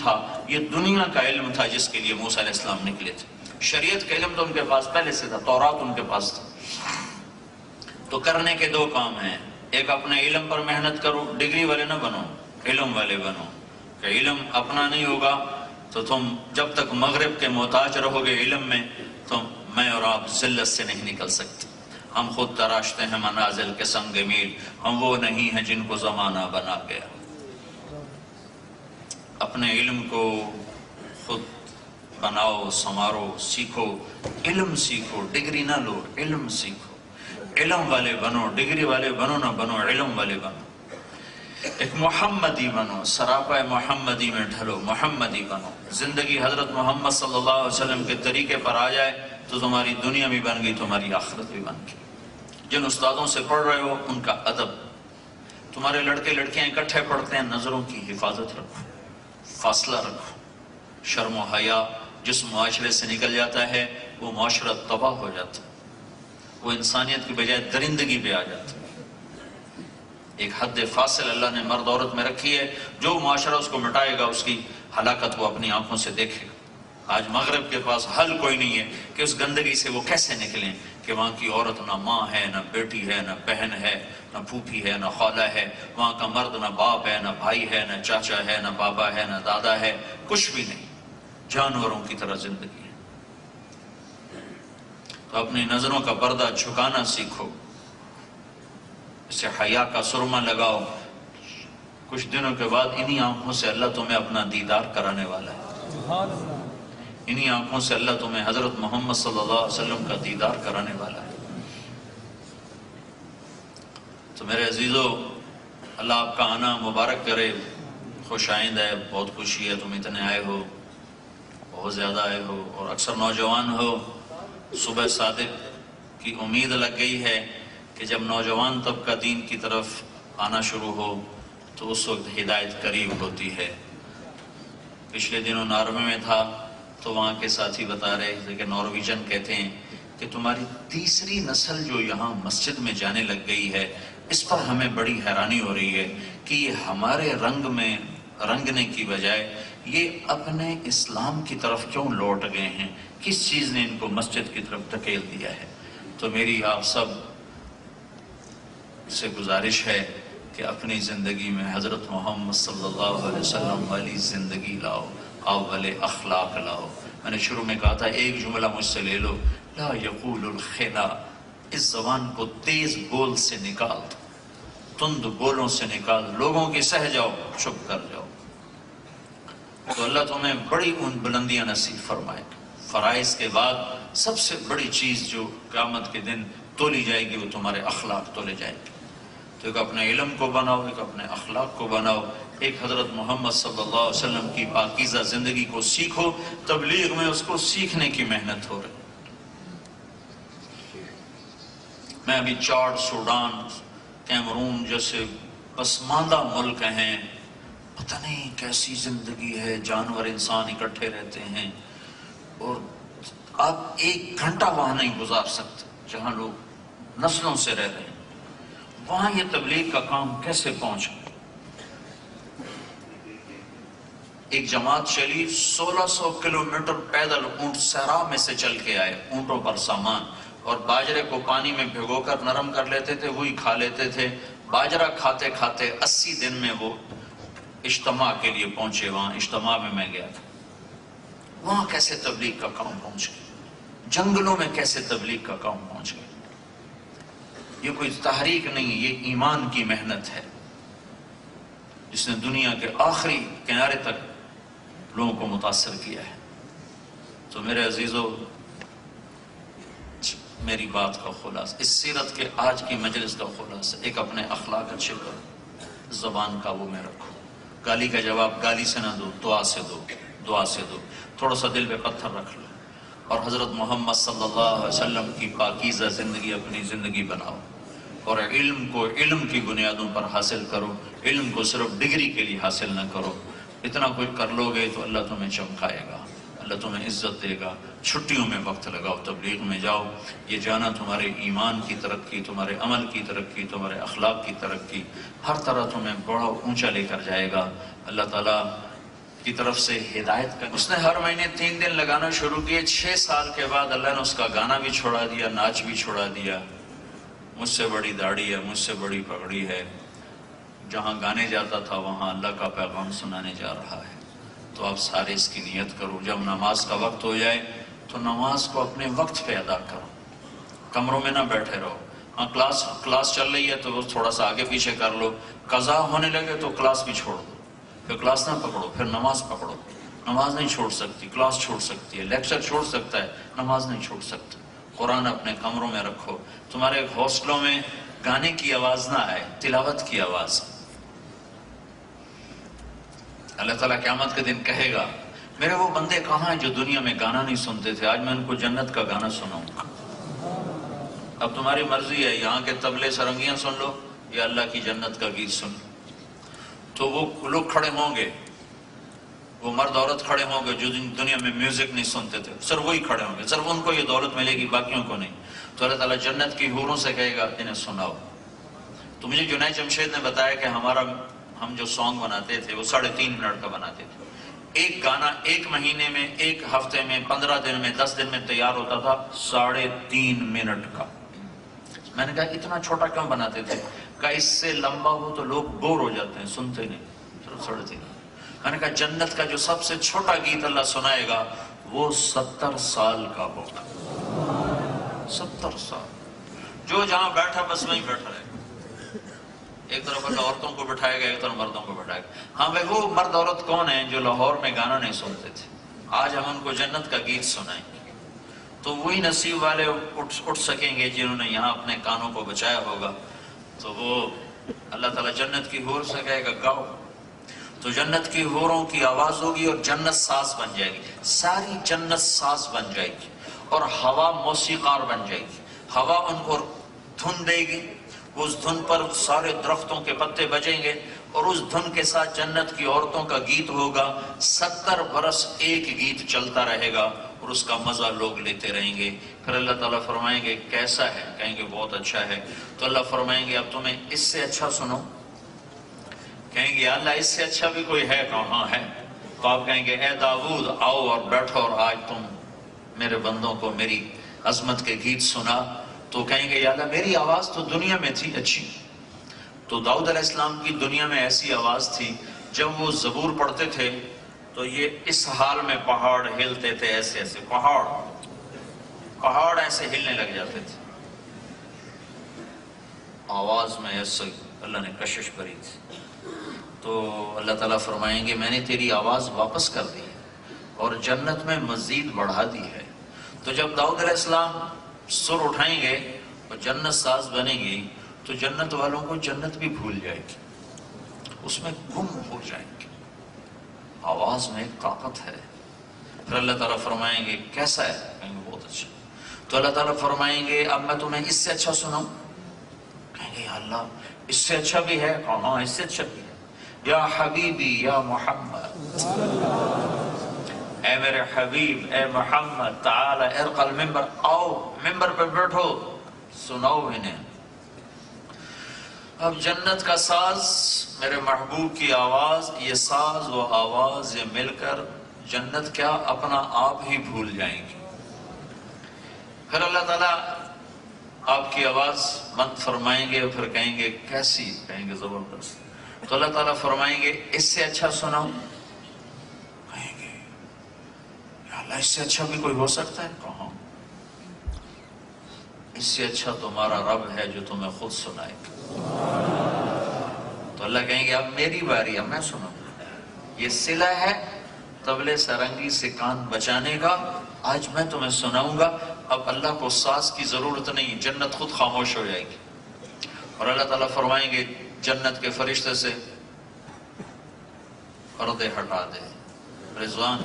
تھا، یہ دنیا کا علم تھا جس کے لیے موسیٰ علیہ السلام نکلے تھے۔ شریعت کا علم تو ان کے پاس پہلے سے تھا، تورات ان کے پاس تھا۔ تو کرنے کے دو کام ہیں، ایک اپنے علم پر محنت کرو، ڈگری والے نہ بنو، علم والے بنو، کہ علم اپنا نہیں ہوگا تو تم جب تک مغرب کے محتاج رہو گے علم میں تو میں اور آپ ذلت سے نہیں نکل سکتے۔ ہم خود تراشتے ہیں منازل کے سنگ میل، ہم وہ نہیں ہیں جن کو زمانہ بنا گیا۔ اپنے علم کو خود بناؤ، سنوارو، سیکھو، علم سیکھو، ڈگری نہ لو، علم سیکھو، علم والے بنو، ڈگری والے بنو نہ بنو، علم والے بنو، ایک محمدی بنو، سراپا محمدی میں ڈھلو، محمدی بنو۔ زندگی حضرت محمد صلی اللہ علیہ وسلم کے طریقے پر آ جائے تو تمہاری دنیا بھی بن گئی، تمہاری آخرت بھی بن گئی۔ جن استادوں سے پڑھ رہے ہو ان کا ادب، تمہارے لڑکے لڑکیاں اکٹھے پڑھتے ہیں، نظروں کی حفاظت رکھو، فاصلہ رکھو۔ شرم و حیا جس معاشرے سے نکل جاتا ہے وہ معاشرہ تباہ ہو جاتا ہے، وہ انسانیت کی بجائے درندگی پہ آ جاتا ہے۔ ایک حد فاصل اللہ نے مرد عورت میں رکھی ہے، جو معاشرہ اس کو مٹائے گا اس کی ہلاکت وہ اپنی آنکھوں سے دیکھے گا۔ آج مغرب کے پاس حل کوئی نہیں ہے کہ اس گندگی سے وہ کیسے نکلیں، کہ وہاں کی عورت نہ ماں ہے، نہ بیٹی ہے، نہ بہن ہے، نہ پھوپھی ہے، نہ خالہ ہے، وہاں کا مرد نہ باپ ہے، نہ بھائی ہے، نہ چاچا ہے، نہ بابا ہے، نہ دادا ہے، کچھ بھی نہیں، جانوروں کی طرح زندگی ہے۔ تو اپنی نظروں کا پردہ جھکانا سیکھو، اسے حیا کا سرما لگاؤ، کچھ دنوں کے بعد انہی آنکھوں سے اللہ تمہیں اپنا دیدار کرانے والا ہے، انہی آنکھوں سے اللہ تمہیں حضرت محمد صلی اللہ علیہ وسلم کا دیدار کرانے والا ہے۔ تو میرے عزیزو، اللہ آپ کا آنا مبارک کرے، خوش آئند ہے، بہت خوشی ہے تم اتنے آئے ہو، بہت زیادہ آئے ہو، اور اکثر نوجوان ہو۔ صبح صادق کی امید لگ گئی ہے کہ جب نوجوان طبقہ دین کی طرف آنا شروع ہو تو اس وقت ہدایت قریب ہوتی ہے۔ پچھلے دنوں ناروے میں تھا تو وہاں کے ساتھی بتا رہے تھے کہ نارویجن کہتے ہیں کہ تمہاری تیسری نسل جو یہاں مسجد میں جانے لگ گئی ہے، اس پر ہمیں بڑی حیرانی ہو رہی ہے کہ یہ ہمارے رنگ میں رنگنے کی بجائے یہ اپنے اسلام کی طرف کیوں لوٹ گئے ہیں، کس چیز نے ان کو مسجد کی طرف دھکیل دیا ہے۔ تو میری آپ سب سے گزارش ہے کہ اپنی زندگی میں حضرت محمد صلی اللہ علیہ وسلم والی زندگی لاؤ، آپ والے اخلاق لاؤ۔ میں نے شروع میں کہا تھا ایک جملہ مجھ سے لے لو، لا یقول الخلا، اس زبان کو تیز بول سے نکال دو، تند بولوں سے نکال، لوگوں کی سہ جاؤ، چپ کر جاؤ، تو اللہ تمہیں بڑی ان بلندیاں نصیب فرمائے گا۔ فرائض کے بعد سب سے بڑی چیز جو قیامت کے دن تولی جائے گی وہ تمہارے اخلاق تولے جائے گی۔ تو ایک اپنے علم کو بناؤ، ایک اپنے اخلاق کو بناؤ، ایک حضرت محمد صلی اللہ علیہ وسلم کی پاکیزہ زندگی کو سیکھو۔ تبلیغ میں اس کو سیکھنے کی محنت ہو رہی۔ میں ابھی چاڈ، سوڈان، کیمرون جیسے پسماندہ ملک ہیں، پتہ نہیں کیسی زندگی ہے، جانور انسان اکٹھے رہتے ہیں، اور آپ ایک گھنٹہ وہاں نہیں گزار سکتے جہاں لوگ نسلوں سے رہ رہے ہیں۔ وہاں یہ تبلیغ کا کام کیسے پہنچ گیا؟ ایک جماعت چلی 1600 کلومیٹر پیدل، اونٹ صحرا میں سے چل کے آئے، اونٹوں پر سامان، اور باجرے کو پانی میں بھگو کر نرم کر لیتے تھے، وہی کھا لیتے تھے۔ باجرہ کھاتے کھاتے 80 دن میں وہ اجتماع کے لیے پہنچے۔ وہاں اجتماع میں میں گیا تھا۔ وہاں کیسے تبلیغ کا کام پہنچ گیا؟ جنگلوں میں کیسے تبلیغ کا کام پہنچ گیا؟ یہ کوئی تحریک نہیں، یہ ایمان کی محنت ہے جس نے دنیا کے آخری کنارے تک لوگوں کو متاثر کیا ہے۔ تو میرے عزیزو، میری بات کا خلاصہ، اس سیرت کے آج کی مجلس کا خلاصہ، ایک اپنے اخلاق اچھے کرو، زبان قابو میں رکھو، گالی کا جواب گالی سے نہ دو، دعا سے دو، دعا سے دو، تھوڑا سا دل پہ پتھر رکھ لو، اور حضرت محمد صلی اللہ علیہ وسلم کی پاکیزہ زندگی اپنی زندگی بناؤ، اور علم کو علم کی بنیادوں پر حاصل کرو، علم کو صرف ڈگری کے لیے حاصل نہ کرو۔ اتنا کچھ کر لو گے تو اللہ تمہیں چمکائے گا، اللہ تمہیں عزت دے گا۔ چھٹیوں میں وقت لگاؤ، تبلیغ میں جاؤ، یہ جانا تمہارے ایمان کی ترقی، تمہارے عمل کی ترقی، تمہارے اخلاق کی ترقی، ہر طرح تمہیں بڑا اونچا لے کر جائے گا۔ اللہ تعالیٰ کی طرف سے ہدایت کا. اس نے ہر مہینے 3 دن لگانا شروع کیے. 6 سال کے بعد اللہ نے اس کا گانا بھی چھوڑا دیا، ناچ بھی چھوڑا دیا. مجھ سے بڑی داڑھی ہے، مجھ سے بڑی پگڑی ہے. جہاں گانے جاتا تھا وہاں اللہ کا پیغام سنانے جا رہا ہے. تو آپ سارے اس کی نیت کرو. جب نماز کا وقت ہو جائے تو نماز کو اپنے وقت پہ ادا کرو. کمروں میں نہ بیٹھے رہو. ہاں کلاس چل رہی ہے تو وہ تھوڑا سا آگے پیچھے کر لو. قضا ہونے لگے تو کلاس بھی چھوڑ دو. پھر کلاس نہ پکڑو، پھر نماز پکڑو. نماز نہیں چھوڑ سکتی، کلاس چھوڑ سکتی ہے، لیکچر چھوڑ سکتا ہے، نماز نہیں چھوڑ سکتا. قرآن اپنے کمروں میں رکھو. تمہارے ہاسٹلوں میں گانے کی آواز نہ آئے، تلاوت کی آواز. اللہ تعالیٰ قیامت کے دن کہے گا میرے وہ بندے کہاں ہیں جو دنیا میں گانا نہیں سنتے تھے، آج میں ان کو جنت کا گانا سناؤں گا. اب تمہاری مرضی ہے، یہاں کے طبلے سرنگیاں سن لو یا اللہ کی جنت کا گیت سن لو. تو وہ لوگ کھڑے ہوں گے، وہ مرد عورت کھڑے ہوں گے جو دنیا میں میوزک نہیں سنتے تھے، صرف وہی کھڑے ہوں گے. صرف ان کو یہ دولت ملے گی، باقیوں کو نہیں. تو اللہ تعالیٰ جنت کی حوروں سے کہے گا انہیں سناؤ. تو مجھے جنید جمشید نے بتایا کہ ہم جو سانگ بناتے تھے وہ 3.5 منٹ کا بناتے تھے. ایک گانا 1 مہینے میں، 1 ہفتے میں، 15 دن میں، 10 دن میں تیار ہوتا تھا 3.5 منٹ کا. میں نے کہا اتنا چھوٹا کیوں بناتے تھے؟ کہا اس سے لمبا ہو تو لوگ بور ہو جاتے ہیں، سنتے نہیں. صرف 3.5. میں نے کہا جنت کا جو سب سے چھوٹا گیت اللہ سنائے گا وہ 70 سال کا ہوگا. 70 سال. جو جہاں بیٹھا بس وہیں بیٹھا رہے. ایک طرف اللہ عورتوں کو بٹھائے گا، ایک طرف مردوں کو بٹھائے گا. ہاں بھائی وہ مرد عورت کون ہیں جو لاہور میں گانا نہیں سنتے تھے؟ آج ہم ان کو جنت کا گیت سنائیں گے. تو وہی نصیب والے اٹھ سکیں گے جنہوں نے یہاں اپنے کانوں کو بچایا ہوگا. تو وہ اللہ تعالیٰ جنت کی حور سے کہے گا گاؤ. تو جنت کی حوروں کی آواز ہوگی اور جنت ساز بن جائے گی. ساری جنت ساز بن جائے گی اور ہوا موسیقار بن جائے گی. ہوا ان کو دھن دے گی، اس دھن پر سارے درختوں کے پتے بجیں گے اور اس دھن کے ساتھ جنت کی عورتوں کا گیت ہوگا. 70 برس ایک گیت چلتا رہے گا اور اس کا مزہ لوگ لیتے رہیں گے. پھر اللہ تعالیٰ فرمائیں گے کیسا ہے؟ کہیں گے بہت اچھا ہے. تو اللہ فرمائیں گے اب تمہیں اس سے اچھا سنو. کہیں گے یا اللہ اس سے اچھا بھی کوئی ہے؟ کہاں ہے. تو آپ کہیں گے اے داؤد آؤ اور بیٹھو اور آج تم میرے بندوں کو میری عظمت کے گیت سنا. تو کہیں گے یا اللہ میری آواز تو دنیا میں تھی اچھی. تو داؤد علیہ السلام کی دنیا میں ایسی آواز تھی جب وہ زبور پڑھتے تھے تو یہ اس حال میں پہاڑ ہلتے تھے، ایسے ایسے پہاڑ ایسے ہلنے لگ جاتے تھے. آواز میں ایسے اللہ نے کشش کری تھی. تو اللہ تعالیٰ فرمائیں گے میں نے تیری آواز واپس کر دی اور جنت میں مزید بڑھا دی ہے. تو جب داؤد علیہ السلام سر اٹھائیں گے اور جنت ساز بنے گی تو جنت والوں کو جنت بھی بھول جائے گی، اس میں گم ہو جائیں گے. آواز میں ایک طاقت ہے. پھر اللہ تعالیٰ فرمائیں گے کیسا ہے؟ کہیں گے بہت اچھا. تو اللہ تعالیٰ فرمائیں گے اب میں تمہیں اس سے اچھا سناؤں. کہیں گے یا اللہ اس سے اچھا بھی ہے؟ ہاں اس سے اچھا بھی ہے. یا حبیبی یا محمد، اے میرے حبیب اے محمد، تعالی ارقى المنبر، آؤ ممبر پہ بیٹھو سناؤ انہیں. اب جنت کا ساز، میرے محبوب کی آواز، یہ ساز و آواز یہ مل کر جنت کیا اپنا آپ ہی بھول جائیں گی. پھر اللہ تعالیٰ آپ کی آواز بند فرمائیں گے اور پھر کہیں گے کیسی؟ کہیں گے زبردست. تو اللہ تعالیٰ فرمائیں گے اس سے اچھا سناؤ. کہیں گے یا اللہ اس سے اچھا بھی کوئی ہو سکتا ہے؟ کہاں. اس سے اچھا تمہارا رب ہے جو تمہیں خود سنائے. تو اللہ کہیں گے اب میری باری، اب میں سناؤں. یہ صلہ ہے طبلے سرنگی سے کان بچانے کا، آج میں تمہیں سناؤں گا. اب اللہ کو ساز کی ضرورت نہیں، جنت خود خاموش ہو جائے گی. اور اللہ تعالیٰ فرمائیں گے جنت کے فرشتے سے پردے ہٹا دے، رضوان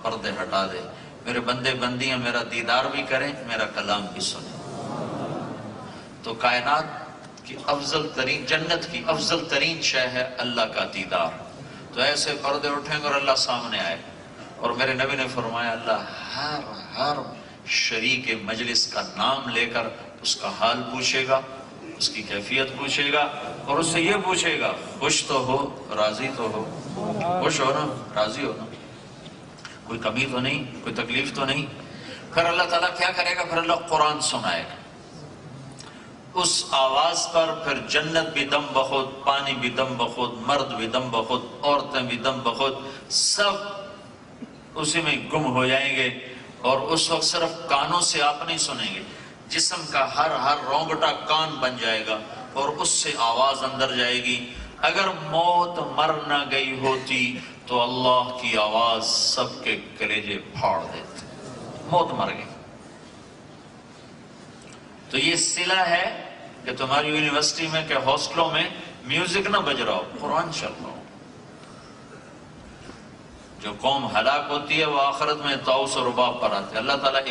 پردے ہٹا دے، میرے بندے بندیاں میرا دیدار بھی کریں، میرا کلام بھی سنیں. تو کائنات کی افضل ترین، جنت کی افضل ترین شے ہے اللہ کا دیدار. تو ایسے پردے اٹھیں گے اور اللہ سامنے آئے. اور میرے نبی نے فرمایا اللہ ہر شریک مجلس کا نام لے کر اس کا حال پوچھے گا، اس کی کیفیت پوچھے گا اور اس سے یہ پوچھے گا خوش تو ہو، راضی تو ہو، خوش ہو نا، راضی ہو نا، کوئی کمی تو نہیں، کوئی تکلیف تو نہیں؟ پھر اللہ تعالیٰ کیا کرے گا؟ پھر اللہ قرآن سنائے گا، اس آواز پر پھر جنت بھی دم بخود، پانی بھی دم بخود، مرد بھی دم بخود، عورتیں بھی دم بخود، سب اسی میں گم ہو جائیں گے، اور اس وقت صرف کانوں سے آپ نہیں سنیں گے، جسم کا ہر رونگٹا کان بن جائے گا، اور اس سے آواز اندر جائے گی۔ اگر موت مر نہ گئی ہوتی تو اللہ کی آواز سب کے کلیجے پھاڑ دیتے، موت مر گئی۔ تو یہ صلہ ہے کہ تمہاری یونیورسٹی میں کہ ہاسٹلوں میں میوزک نہ بج رہا ہو، قرآن چل رہا ہو۔ جو قوم ہلاک ہوتی ہے وہ آخرت میں طاؤس و رباب پر آتے ہیں۔ اللہ تعالیٰ